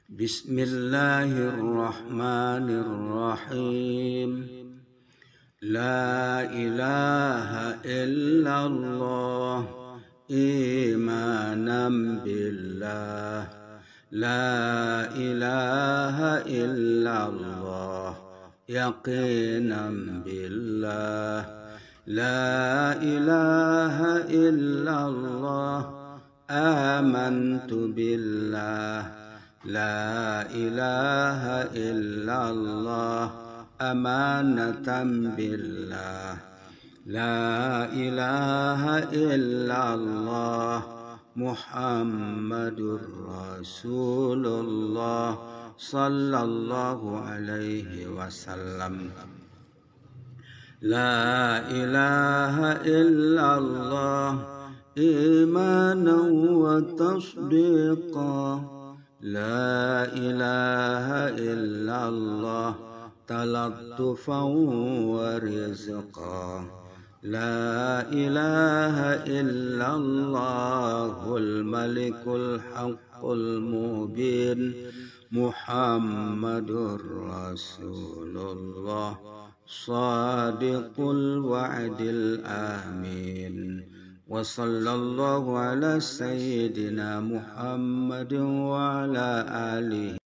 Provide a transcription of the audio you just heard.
بسم الله الرحمن الرحيم. لا إله إلا الله إيمانا بالله. لا إله إلا الله يقينا بالله. لا إله إلا الله آمنت بالله. لا إله إلا الله أمانة بالله. لا إله إلا الله محمد رسول الله صلى الله عليه وسلم. لا إله إلا الله إيمانا وتصديقا. لا إله إلا الله تلطفا ورزقا. لا إله إلا الله الملك الحق المبين محمد رسول الله صادق الوعد الآمين. وصلى الله على سيدنا محمد وعلى آله